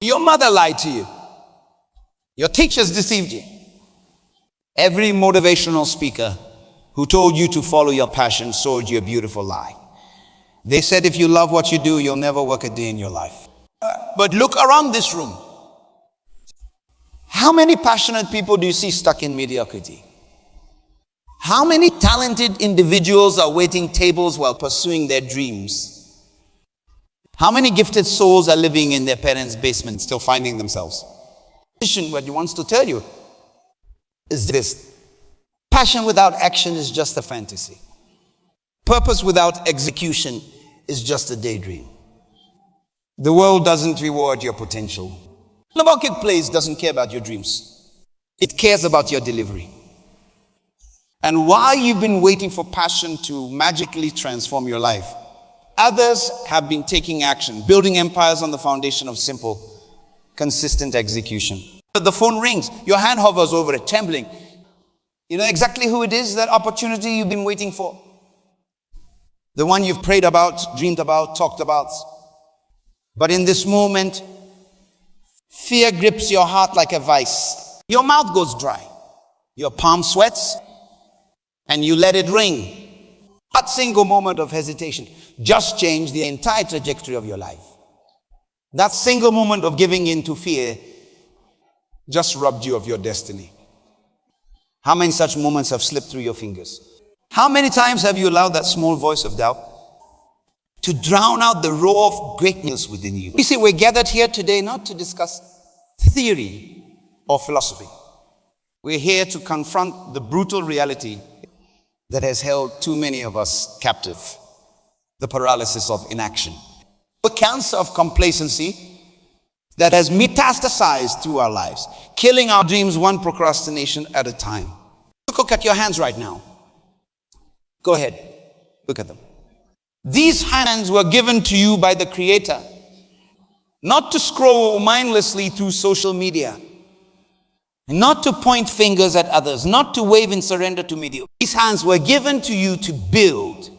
Your mother lied to you. Your teachers deceived you. Every motivational speaker who told you to follow your passion sold you a beautiful lie. They said if you love what you do, you'll never work a day in your life. But look around this room. How many passionate people do you see stuck in mediocrity? How many talented individuals are waiting tables while pursuing their dreams? How many gifted souls are living in their parents' basement, still finding themselves? What he wants to tell you is this: passion without action is just a fantasy. Purpose without execution is just a daydream. The world doesn't reward your potential. The marketplace doesn't care about your dreams. It cares about your delivery. And while you've been waiting for passion to magically transform your life, others have been taking action, building empires on the foundation of simple, consistent execution. The phone rings, your hand hovers over it, trembling. You know exactly who it is, that opportunity you've been waiting for. The one you've prayed about, dreamed about, talked about. But in this moment, fear grips your heart like a vice. Your mouth goes dry. Your palm sweats. And you let it ring. That single moment of hesitation just changed the entire trajectory of your life. That single moment of giving in to fear just robbed you of your destiny. How many such moments have slipped through your fingers? How many times have you allowed that small voice of doubt to drown out the roar of greatness within you? You see, we're gathered here today not to discuss theory or philosophy. We're here to confront the brutal reality that has held too many of us captive: the paralysis of inaction, the cancer of complacency that has metastasized through our lives, killing our dreams one procrastination at a time. Look at your hands right now. Go ahead, look at them. These hands were given to you by the Creator, not to scroll mindlessly through social media, not to point fingers at others, not to wave in surrender to mediocrity. These hands were given to you to build,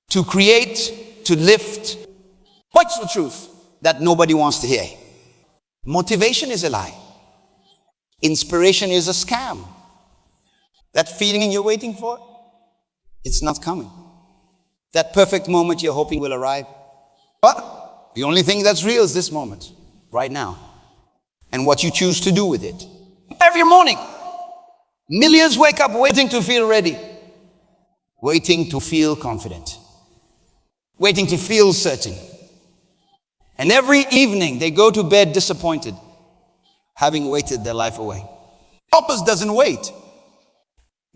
to create, to lift. What's the truth that nobody wants to hear? Motivation is a lie. Inspiration is a scam. That feeling you're waiting for, it's not coming. That perfect moment you're hoping will arrive. But the only thing that's real is this moment, right now, and what you choose to do with it. Every morning, millions wake up waiting to feel ready, waiting to feel confident, waiting to feel certain. And every evening they go to bed disappointed, having waited their life away. Purpose doesn't wait.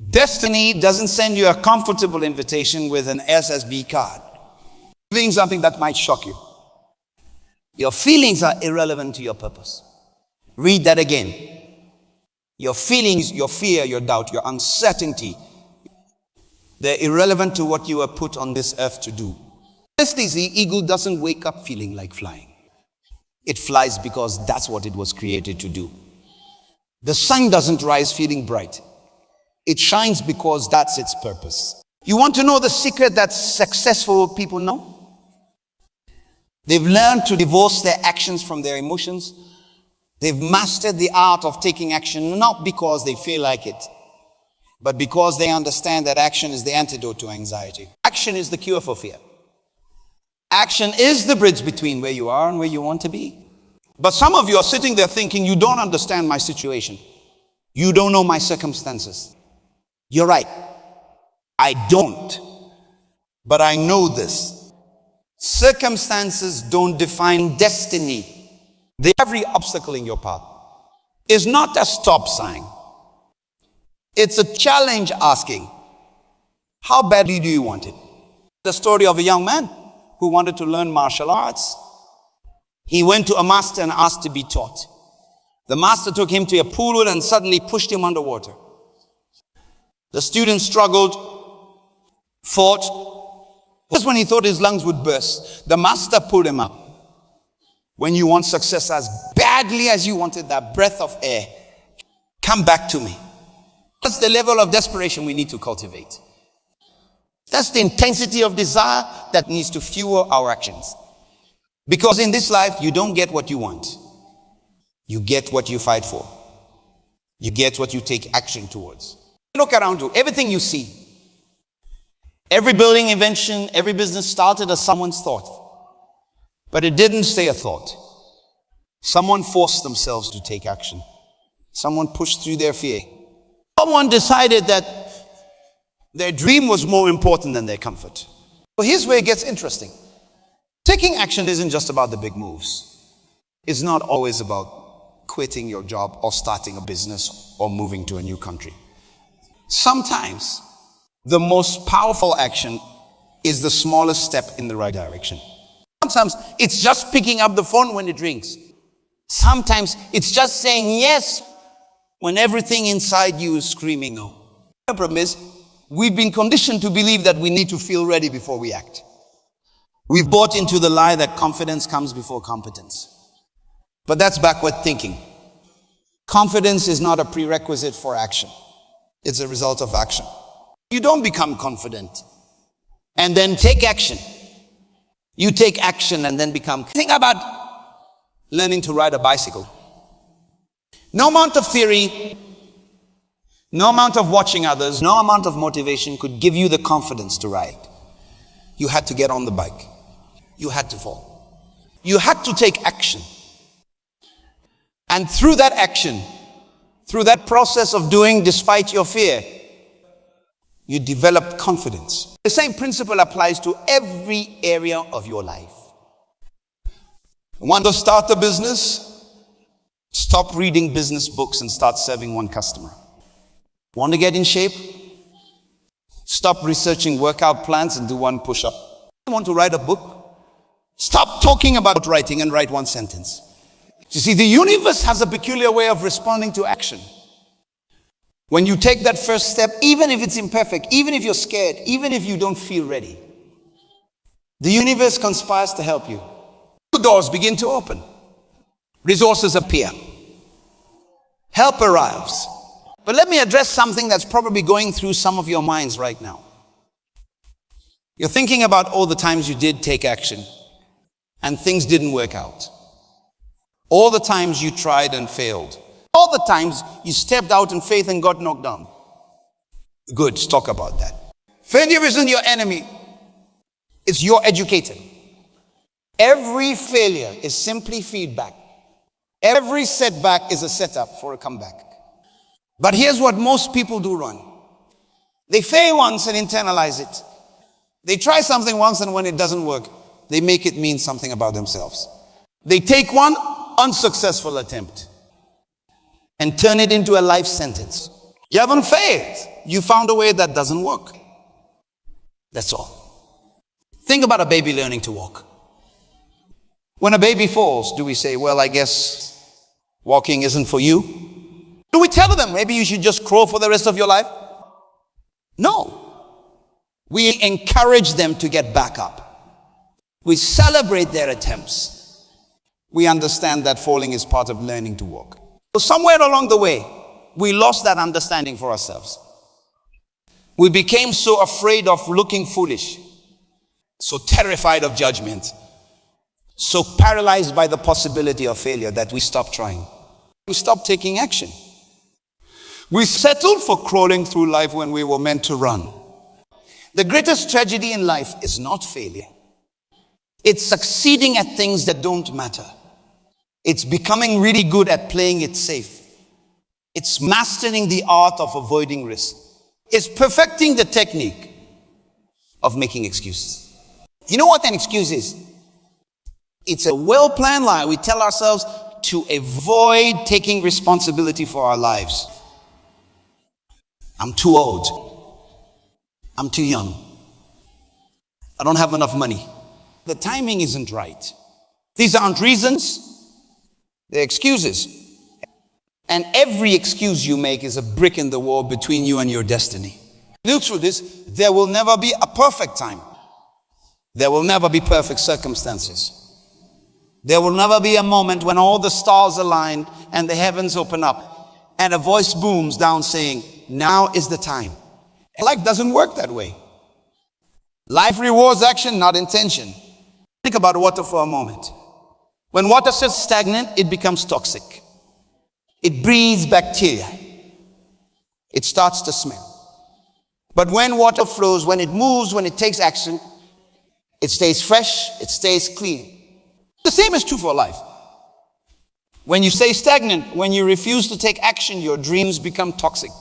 Destiny doesn't send you a comfortable invitation with an SSB card, doing something that might shock you. Your feelings are irrelevant to your purpose. Read that again. Your feelings, your fear, your doubt, your uncertainty, they're irrelevant to what you were put on this earth to do. Honestly, the eagle doesn't wake up feeling like flying. It flies because that's what it was created to do. The sun doesn't rise feeling bright. It shines because that's its purpose. You want to know the secret that successful people know? They've learned to divorce their actions from their emotions. They've mastered the art of taking action, not because they feel like it, but because they understand that action is the antidote to anxiety. Action is the cure for fear. Action is the bridge between where you are and where you want to be. But some of you are sitting there thinking, you don't understand my situation. You don't know my circumstances. You're right. I don't. But I know this. Circumstances don't define destiny. Every obstacle in your path is not a stop sign. It's a challenge asking, how badly do you want it? The story of a young man who wanted to learn martial arts. He went to a master and asked to be taught. The master took him to a pool and suddenly pushed him underwater. The student struggled, fought. Just when he thought his lungs would burst, the master pulled him up. When you want success as badly as you wanted that breath of air, come back to me. That's the level of desperation we need to cultivate. That's the intensity of desire that needs to fuel our actions. Because in this life, you don't get what you want. You get what you fight for. You get what you take action towards. Look around you. Everything you see. Every building invention, every business started as someone's thought. But it didn't stay a thought. Someone forced themselves to take action. Someone pushed through their fear. Someone decided that their dream was more important than their comfort. Well, here's where it gets interesting. Taking action isn't just about the big moves. It's not always about quitting your job or starting a business or moving to a new country. Sometimes the most powerful action is the smallest step in the right direction. Sometimes it's just picking up the phone when it rings. Sometimes it's just saying yes when everything inside you is screaming no. The problem is, we've been conditioned to believe that we need to feel ready before we act. We've bought into the lie that confidence comes before competence. But that's backward thinking. Confidence is not a prerequisite for action. It's a result of action. You don't become confident and then take action. You take action and then become. Think about learning to ride a bicycle. No amount of theory, no amount of watching others, no amount of motivation could give you the confidence to ride. You had to get on the bike. You had to fall. You had to take action. And through that action, through that process of doing despite your fear, you develop confidence. The same principle applies to every area of your life. Want to start a business? Stop reading business books and start serving one customer. Want to get in shape? Stop researching workout plans and do one push-up. Want to write a book? Stop talking about writing and write one sentence. You see, the universe has a peculiar way of responding to action. When you take that first step, even if it's imperfect, even if you're scared, even if you don't feel ready, the universe conspires to help you. Doors begin to open. Resources appear. Help arrives. But let me address something that's probably going through some of your minds right now. You're thinking about all the times you did take action and things didn't work out. All the times you tried and failed. All the times you stepped out in faith and got knocked down. Good, let's talk about that. Failure isn't your enemy. It's your educator. Every failure is simply feedback. Every setback is a setup for a comeback. But here's what most people do wrong. They fail once and internalize it. They try something once and when it doesn't work, they make it mean something about themselves. They take one unsuccessful attempt and turn it into a life sentence. You haven't failed. You found a way that doesn't work. That's all. Think about a baby learning to walk. When a baby falls, do we say, well, I guess walking isn't for you? Do we tell them maybe you should just crawl for the rest of your life? No. We encourage them to get back up. We celebrate their attempts. We understand that falling is part of learning to walk. So somewhere along the way, we lost that understanding for ourselves. We became so afraid of looking foolish, so terrified of judgment, so paralyzed by the possibility of failure that we stopped trying. We stopped taking action. We settled for crawling through life when we were meant to run. The greatest tragedy in life is not failure. It's succeeding at things that don't matter. It's becoming really good at playing it safe. It's mastering the art of avoiding risk. It's perfecting the technique of making excuses. You know what an excuse is? It's a well-planned lie we tell ourselves to avoid taking responsibility for our lives. I'm too old. I'm too young. I don't have enough money. The timing isn't right. These aren't reasons. They're excuses. And every excuse you make is a brick in the wall between you and your destiny. The truth is, there will never be a perfect time. There will never be perfect circumstances. There will never be a moment when all the stars align and the heavens open up and a voice booms down saying, now is the time. Life doesn't work that way. Life rewards action, not intention. Think about water for a moment. When water sits stagnant, it becomes toxic. It breeds bacteria. It starts to smell. But when water flows, when it moves, when it takes action, it stays fresh, it stays clean. The same is true for life. When you stay stagnant, when you refuse to take action, your dreams become toxic.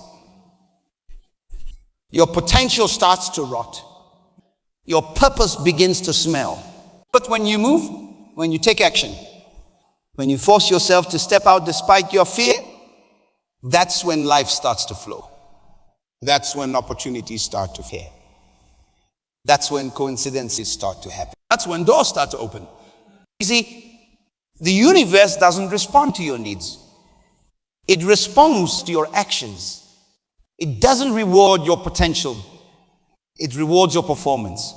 Your potential starts to rot. Your purpose begins to smell. But when you move, when you take action, when you force yourself to step out despite your fear, that's when life starts to flow. That's when opportunities start to appear. That's when coincidences start to happen. That's when doors start to open. You see, the universe doesn't respond to your needs. It responds to your actions. It doesn't reward your potential. It rewards your performance.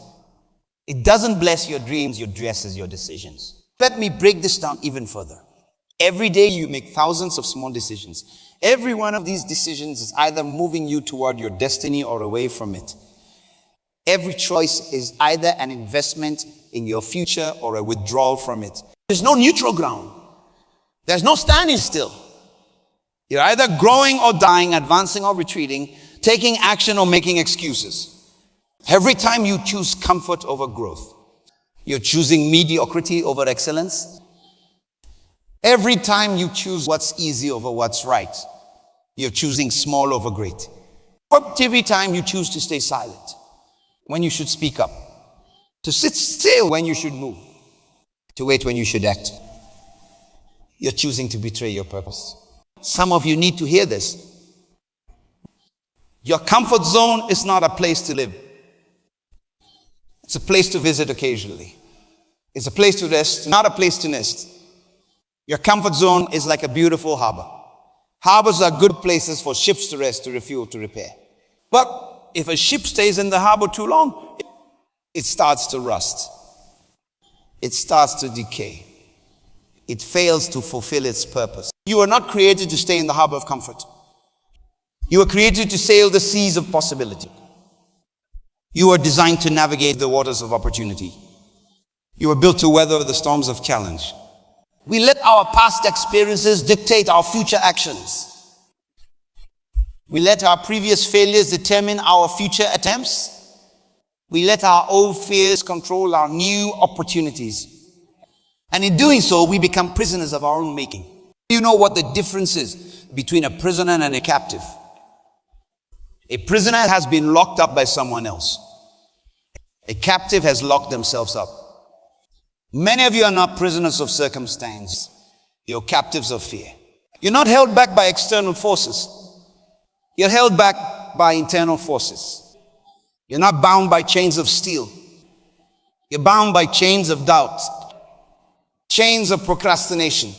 It doesn't bless your dreams, your dresses, your decisions. Let me break this down even further. Every day you make thousands of small decisions. Every one of these decisions is either moving you toward your destiny or away from it. Every choice is either an investment in your future or a withdrawal from it. There's no neutral ground. There's no standing still. You're either growing or dying, advancing or retreating, taking action or making excuses. Every time you choose comfort over growth, you're choosing mediocrity over excellence. Every time you choose what's easy over what's right, you're choosing small over great. Every time you choose to stay silent when you should speak up, to sit still when you should move, to wait when you should act, you're choosing to betray your purpose. Some of you need to hear this. Your comfort zone is not a place to live. It's a place to visit occasionally. It's a place to rest, not a place to nest. Your comfort zone is like a beautiful harbor. Harbors are good places for ships to rest, to refuel, to repair. But if a ship stays in the harbor too long, it starts to rust. It starts to decay. It fails to fulfill its purpose. You are not created to stay in the harbor of comfort. You are created to sail the seas of possibility. You are designed to navigate the waters of opportunity. You are built to weather the storms of challenge. We let our past experiences dictate our future actions. We let our previous failures determine our future attempts. We let our old fears control our new opportunities. And in doing so, we become prisoners of our own making. You know what the difference is between a prisoner and a captive? A prisoner has been locked up by someone else. A captive has locked themselves up. Many of you are not prisoners of circumstance. You're captives of fear. You're not held back by external forces. You're held back by internal forces. You're not bound by chains of steel. You're bound by chains of doubt, chains of procrastination,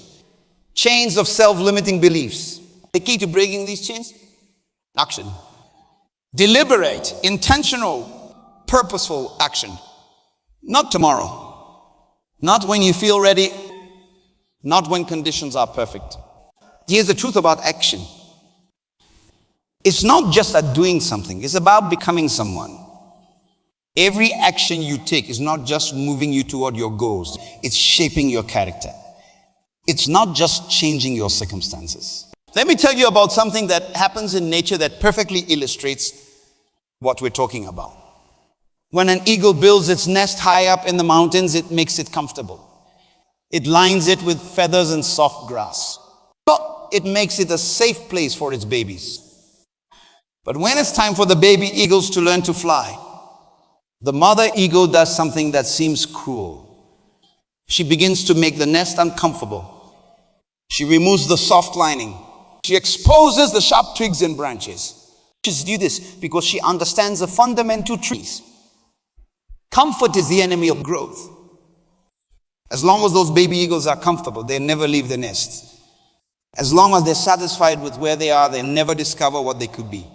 chains of self-limiting beliefs. The key to breaking these chains? Action. Deliberate, intentional, purposeful action. Not tomorrow. Not when you feel ready. Not when conditions are perfect. Here's the truth about action. It's not just at doing something. It's about becoming someone. Every action you take is not just moving you toward your goals. It's shaping your character. It's not just changing your circumstances. Let me tell you about something that happens in nature that perfectly illustrates what we're talking about. When an eagle builds its nest high up in the mountains, it makes it comfortable. It lines it with feathers and soft grass. So it makes it a safe place for its babies. But when it's time for the baby eagles to learn to fly, the mother eagle does something that seems cruel. She begins to make the nest uncomfortable. She removes the soft lining. She exposes the sharp twigs and branches. She does this because she understands the fundamental truths. Comfort is the enemy of growth. As long as those baby eagles are comfortable, they never leave the nest. As long as they're satisfied with where they are, they never discover what they could be.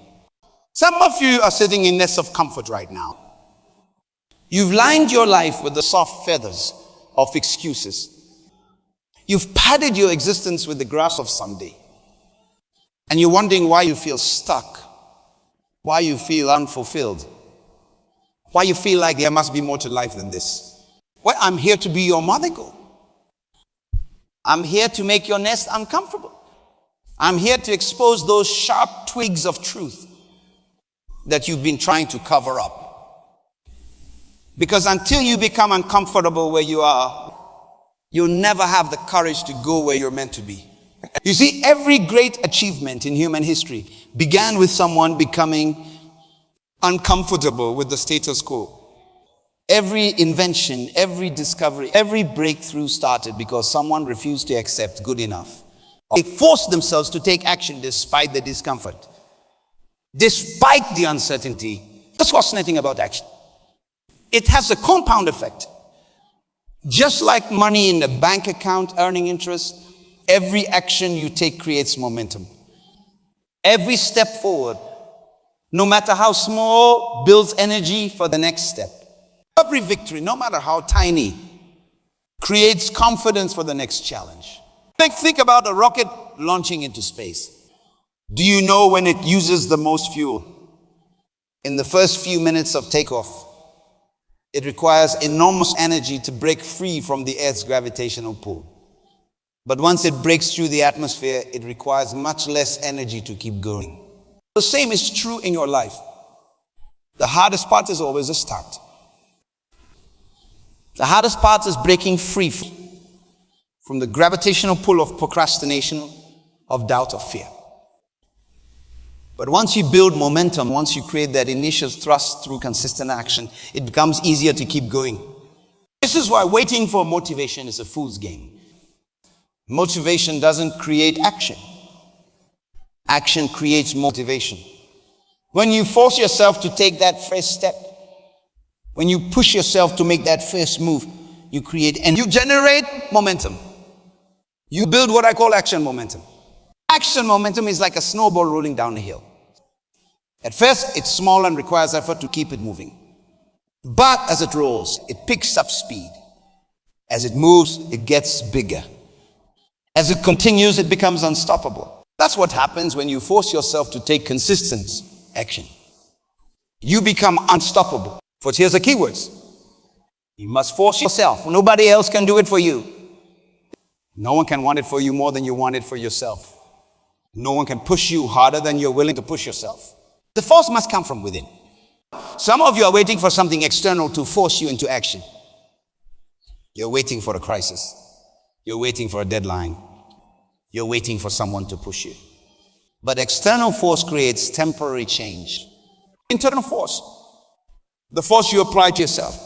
Some of you are sitting in nests of comfort right now. You've lined your life with the soft feathers of excuses. You've padded your existence with the grass of someday. And you're wondering why you feel stuck, why you feel unfulfilled, why you feel like there must be more to life than this. Well, I'm here to be your mother eagle. I'm here to make your nest uncomfortable. I'm here to expose those sharp twigs of truth that you've been trying to cover up. Because until you become uncomfortable where you are, you'll never have the courage to go where you're meant to be. You see, every great achievement in human history began with someone becoming uncomfortable with the status quo. Every invention, every discovery, every breakthrough started because someone refused to accept good enough. They forced themselves to take action despite the discomfort, despite the uncertainty. That's fascinating about action. It has a compound effect. Just like money in a bank account earning interest, every action you take creates momentum. Every step forward, no matter how small, builds energy for the next step. Every victory, no matter how tiny, creates confidence for the next challenge. Think about a rocket launching into space. Do you know when it uses the most fuel? In the first few minutes of takeoff. It requires enormous energy to break free from the Earth's gravitational pull. But once it breaks through the atmosphere, it requires much less energy to keep going. The same is true in your life. The hardest part is always the start. The hardest part is breaking free from the gravitational pull of procrastination, of doubt, of fear. But once you build momentum, once you create that initial thrust through consistent action, it becomes easier to keep going. This is why waiting for motivation is a fool's game. Motivation doesn't create action. Action creates motivation. When you force yourself to take that first step, when you push yourself to make that first move, you create and you generate momentum. You build what I call action momentum. Action momentum is like a snowball rolling down a hill. At first, it's small and requires effort to keep it moving. But as it rolls, it picks up speed. As it moves, it gets bigger. As it continues, it becomes unstoppable. That's what happens when you force yourself to take consistent action. You become unstoppable. But here's the keywords. You must force yourself. Nobody else can do it for you. No one can want it for you more than you want it for yourself. No one can push you harder than you're willing to push yourself. The force must come from within. Some of you are waiting for something external to force you into action. You're waiting for a crisis. You're waiting for a deadline. You're waiting for someone to push you. But external force creates temporary change. Internal force, the force you apply to yourself,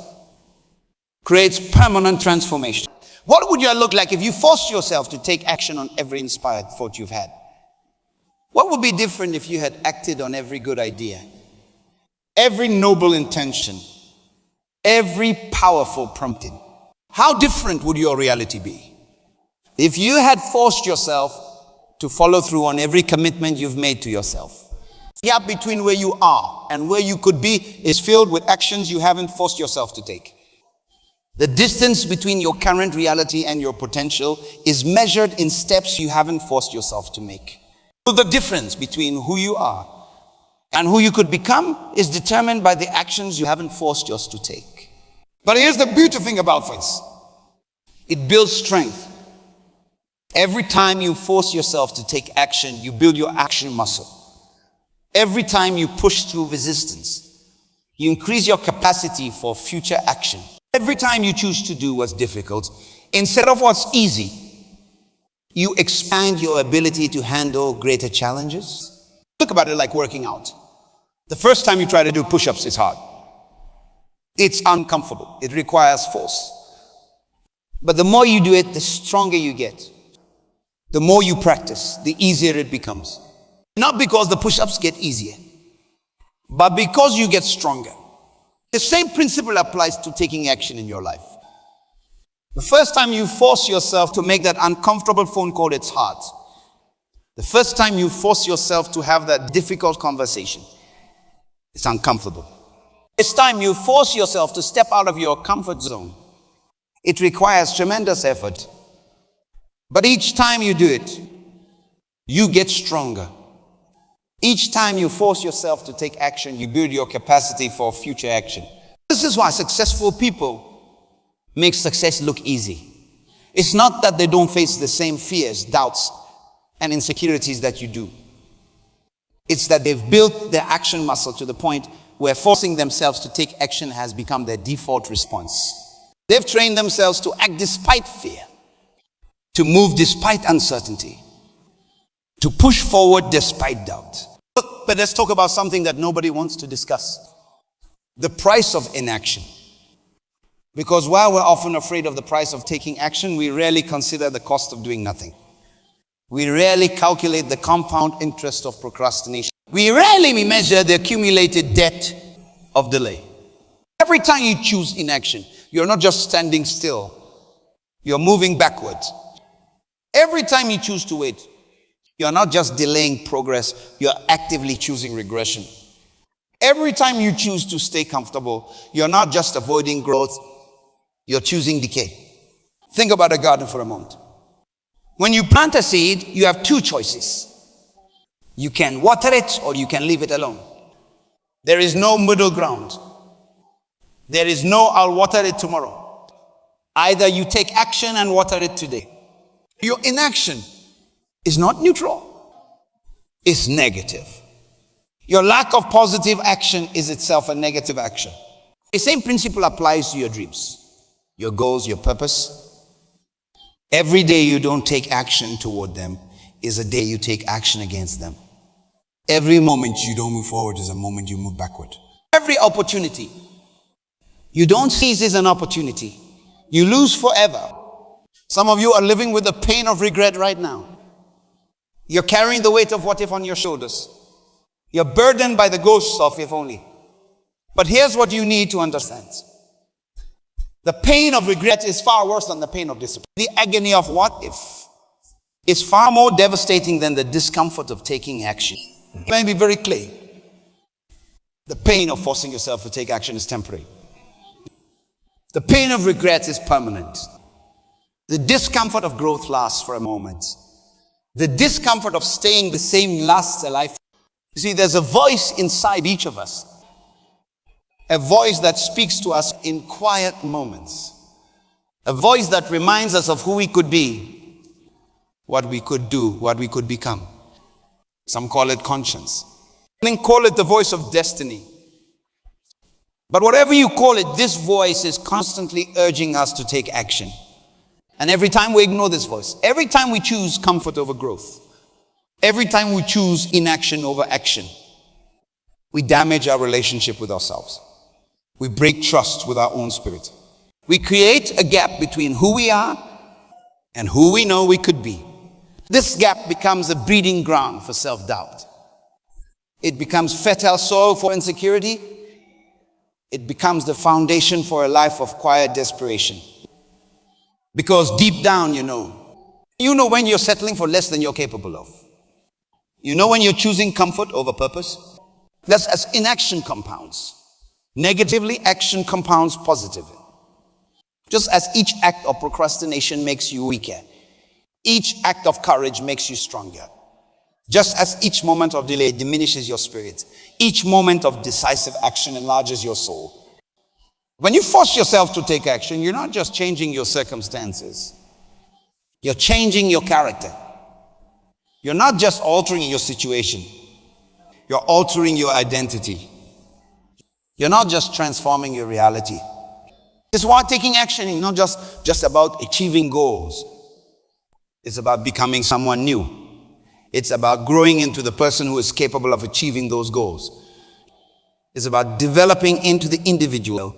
creates permanent transformation. What would you look like if you forced yourself to take action on every inspired thought you've had? What would be different if you had acted on every good idea, every noble intention, every powerful prompting? How different would your reality be? If you had forced yourself to follow through on every commitment you've made to yourself. The gap between where you are and where you could be is filled with actions you haven't forced yourself to take. The distance between your current reality and your potential is measured in steps you haven't forced yourself to make. So the difference between who you are and who you could become is determined by the actions you haven't forced yourself to take. But here's the beautiful thing about this. It builds strength. Every time you force yourself to take action, you build your action muscle. Every time you push through resistance, you increase your capacity for future action. Every time you choose to do what's difficult, instead of what's easy, you expand your ability to handle greater challenges. Think about it like working out. The first time you try to do push-ups, it's hard. It's uncomfortable. It requires force. But the more you do it, the stronger you get. The more you practice, the easier it becomes. Not because the push-ups get easier, but because you get stronger. The same principle applies to taking action in your life. The first time you force yourself to make that uncomfortable phone call, it's hard. The first time you force yourself to have that difficult conversation, it's uncomfortable. It's time you force yourself to step out of your comfort zone. It requires tremendous effort. But each time you do it, you get stronger. Each time you force yourself to take action, you build your capacity for future action. This is why successful people make success look easy. It's not that they don't face the same fears, doubts, and insecurities that you do. It's that they've built their action muscle to the point where forcing themselves to take action has become their default response. They've trained themselves to act despite fear, to move despite uncertainty, to push forward despite doubt. But let's talk about something that nobody wants to discuss. The price of inaction. Because while we're often afraid of the price of taking action, we rarely consider the cost of doing nothing. We rarely calculate the compound interest of procrastination. We rarely measure the accumulated debt of delay. Every time you choose inaction, you're not just standing still, you're moving backwards. Every time you choose to wait, you're not just delaying progress, you're actively choosing regression. Every time you choose to stay comfortable, you're not just avoiding growth, you're choosing decay. Think about a garden for a moment. When you plant a seed, you have two choices. You can water it or you can leave it alone. There is no middle ground. There is no I'll water it tomorrow. Either you take action and water it today. Your inaction is not neutral. It's negative. Your lack of positive action is itself a negative action. The same principle applies to your dreams, your goals, your purpose. Every day you don't take action toward them is a day you take action against them. Every moment you don't move forward is a moment you move backward. Every opportunity you don't seize is an opportunity you lose forever. Some of you are living with the pain of regret right now. You're carrying the weight of what if on your shoulders. You're burdened by the ghosts of if only. But here's what you need to understand. The pain of regret is far worse than the pain of disappointment. The agony of what if is far more devastating than the discomfort of taking action. Let me be very clear. The pain of forcing yourself to take action is temporary. The pain of regret is permanent. The discomfort of growth lasts for a moment. The discomfort of staying the same lasts a life. You see, there's a voice inside each of us. A voice that speaks to us in quiet moments. A voice that reminds us of who we could be, what we could do, what we could become. Some call it conscience. Some call it the voice of destiny. But whatever you call it, this voice is constantly urging us to take action. And every time we ignore this voice, every time we choose comfort over growth, every time we choose inaction over action, we damage our relationship with ourselves. We break trust with our own spirit. We create a gap between who we are and who we know we could be. This gap becomes a breeding ground for self-doubt. It becomes fertile soil for insecurity. It becomes the foundation for a life of quiet desperation. Because deep down, you know when you're settling for less than you're capable of. You know when you're choosing comfort over purpose. That's as inaction compounds. Negatively, action compounds positively. Just as each act of procrastination makes you weaker, each act of courage makes you stronger. Just as each moment of delay diminishes your spirit, each moment of decisive action enlarges your soul. When you force yourself to take action, you're not just changing your circumstances. You're changing your character. You're not just altering your situation. You're altering your identity. You're not just transforming your reality. This is why taking action is not just about achieving goals. It's about becoming someone new. It's about growing into the person who is capable of achieving those goals. It's about developing into the individual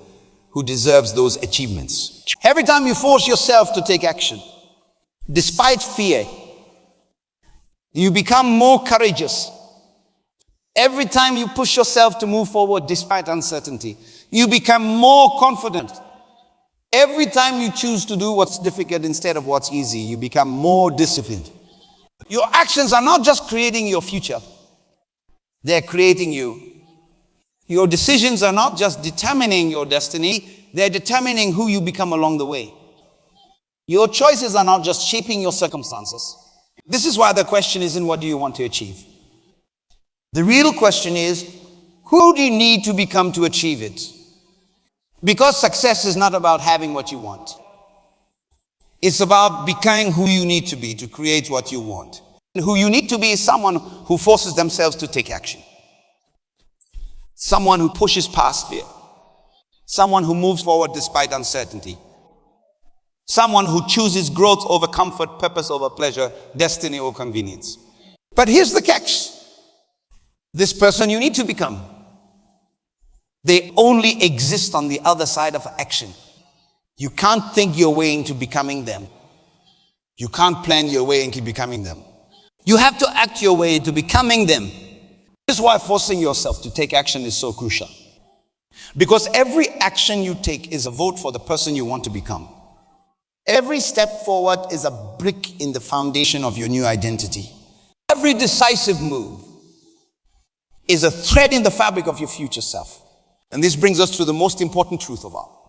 who deserves those achievements. Every time you force yourself to take action, despite fear, you become more courageous. Every time you push yourself to move forward despite uncertainty, you become more confident. Every time you choose to do what's difficult instead of what's easy, you become more disciplined. Your actions are not just creating your future, they're creating you. Your decisions are not just determining your destiny, they're determining who you become along the way. Your choices are not just shaping your circumstances. This is why the question isn't what do you want to achieve? The real question is, who do you need to become to achieve it? Because success is not about having what you want. It's about becoming who you need to be to create what you want. And who you need to be is someone who forces themselves to take action. Someone who pushes past fear. Someone who moves forward despite uncertainty. Someone who chooses growth over comfort, purpose over pleasure, destiny over convenience. But here's the catch. This person you need to become, they only exist on the other side of action. You can't think your way into becoming them. You can't plan your way into becoming them. You have to act your way into becoming them. This is why forcing yourself to take action is so crucial. Because every action you take is a vote for the person you want to become. Every step forward is a brick in the foundation of your new identity. Every decisive move is a thread in the fabric of your future self. And this brings us to the most important truth of all.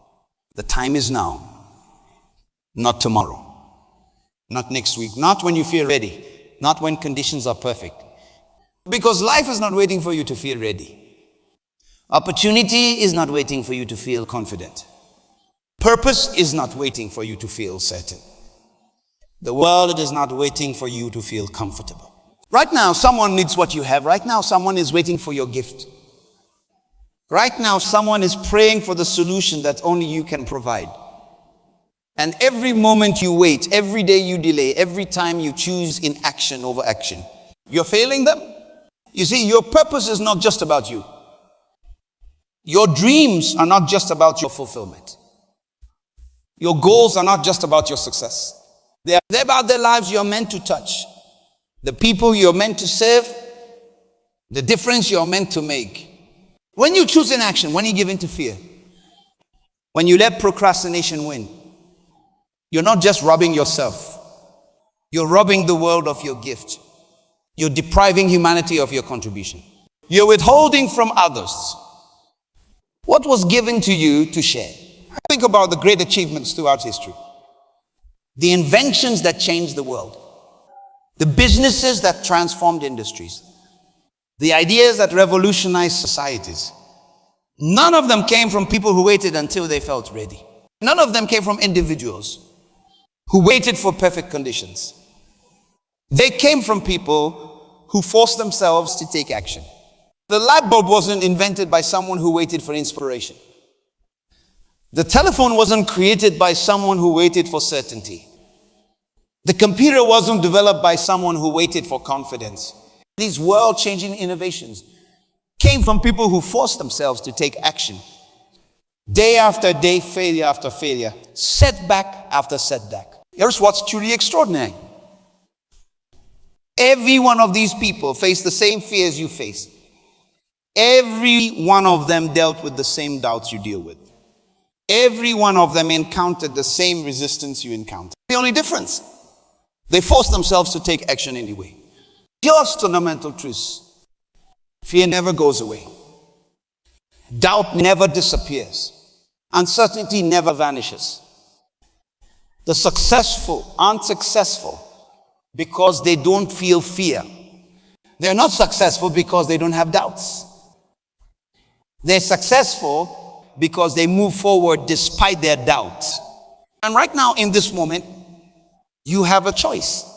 The time is now, not tomorrow, not next week, not when you feel ready, not when conditions are perfect. Because life is not waiting for you to feel ready. Opportunity is not waiting for you to feel confident. Purpose is not waiting for you to feel certain. The world is not waiting for you to feel comfortable. Right now, someone needs what you have. Right now, someone is waiting for your gift. Right now, someone is praying for the solution that only you can provide. And every moment you wait, every day you delay, every time you choose inaction over action, you're failing them. You see, your purpose is not just about you. Your dreams are not just about your fulfillment. Your goals are not just about your success. They're about the lives you're meant to touch, the people you're meant to serve, the difference you're meant to make. When you choose inaction, when you give in to fear, when you let procrastination win, you're not just robbing yourself. You're robbing the world of your gift. You're depriving humanity of your contribution. You're withholding from others what was given to you to share. Think about the great achievements throughout history. The inventions that changed the world. The businesses that transformed industries. The ideas that revolutionized societies. None of them came from people who waited until they felt ready. None of them came from individuals who waited for perfect conditions. They came from people who forced themselves to take action. The light bulb wasn't invented by someone who waited for inspiration. The telephone wasn't created by someone who waited for certainty. The computer wasn't developed by someone who waited for confidence. These world-changing innovations came from people who forced themselves to take action. Day after day, failure after failure, setback after setback. Here's what's truly extraordinary. Every one of these people faced the same fears you face. Every one of them dealt with the same doubts you deal with. Every one of them encountered the same resistance you encounter. The only difference, they forced themselves to take action anyway. Just fundamental truths. Fear never goes away. Doubt never disappears. Uncertainty never vanishes. The successful aren't successful because they don't feel fear. They're not successful because they don't have doubts. They're successful because they move forward despite their doubts. And right now in this moment, you have a choice.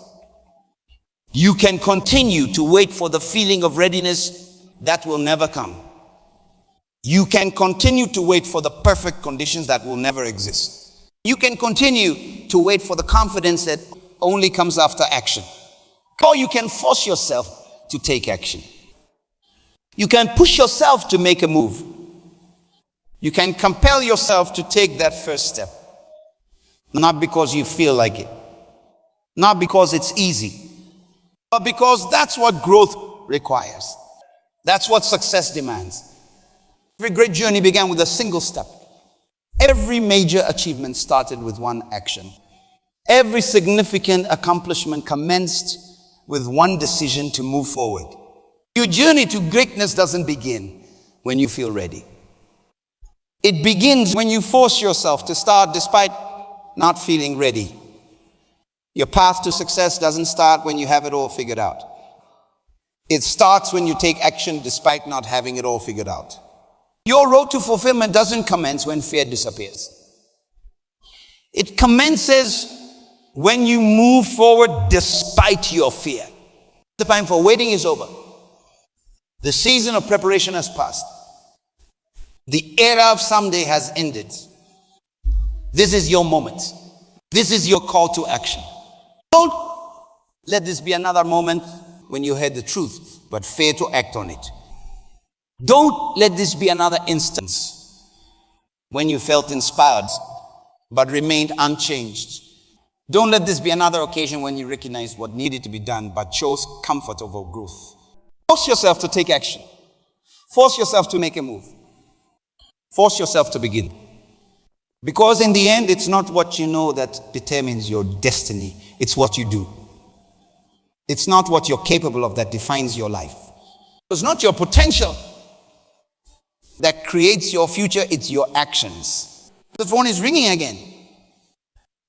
You can continue to wait for the feeling of readiness that will never come. You can continue to wait for the perfect conditions that will never exist. You can continue to wait for the confidence that only comes after action. Or you can force yourself to take action. You can push yourself to make a move. You can compel yourself to take that first step. Not because you feel like it. Not because it's easy. But because that's what growth requires. That's what success demands. Every great journey began with a single step. Every major achievement started with one action. Every significant accomplishment commenced with one decision to move forward. Your journey to greatness doesn't begin when you feel ready. It begins when you force yourself to start despite not feeling ready. Your path to success doesn't start when you have it all figured out. It starts when you take action despite not having it all figured out. Your road to fulfillment doesn't commence when fear disappears. It commences When you move forward despite your fear. The time for waiting is over. The season of preparation has passed. The era of someday has ended. This is your moment. This is your call to action. Don't let this be another moment when you heard the truth, but fail to act on it. Don't let this be another instance when you felt inspired, but remained unchanged. Don't let this be another occasion when you recognized what needed to be done, but chose comfort over growth. Force yourself to take action. Force yourself to make a move. Force yourself to begin. Because in the end, it's not what you know that determines your destiny. It's what you do. It's not what you're capable of that defines your life. It's not your potential that creates your future. It's your actions. The phone is ringing again.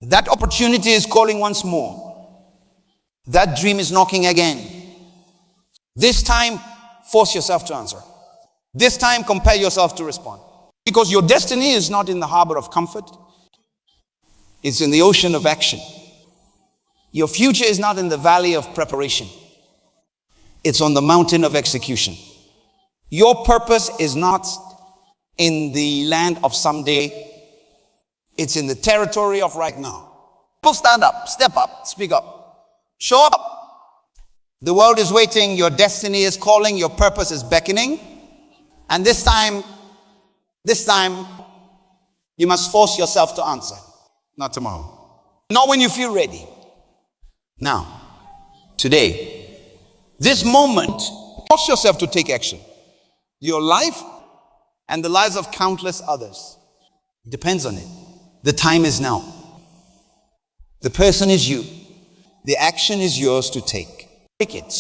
That opportunity is calling once more. That dream is knocking again. This time, force yourself to answer. This time, compel yourself to respond. Because your destiny is not in the harbor of comfort. It's in the ocean of action. Your future is not in the valley of preparation. It's on the mountain of execution. Your purpose is not in the land of someday. It's in the territory of right now. People stand up, step up, speak up, show up. The world is waiting. Your destiny is calling. Your purpose is beckoning. And this time, you must force yourself to answer. Not tomorrow. Not when you feel ready. Now, today, this moment, force yourself to take action. Your life and the lives of countless others depends on it. The time is now. The person is you. The action is yours to take. Take it.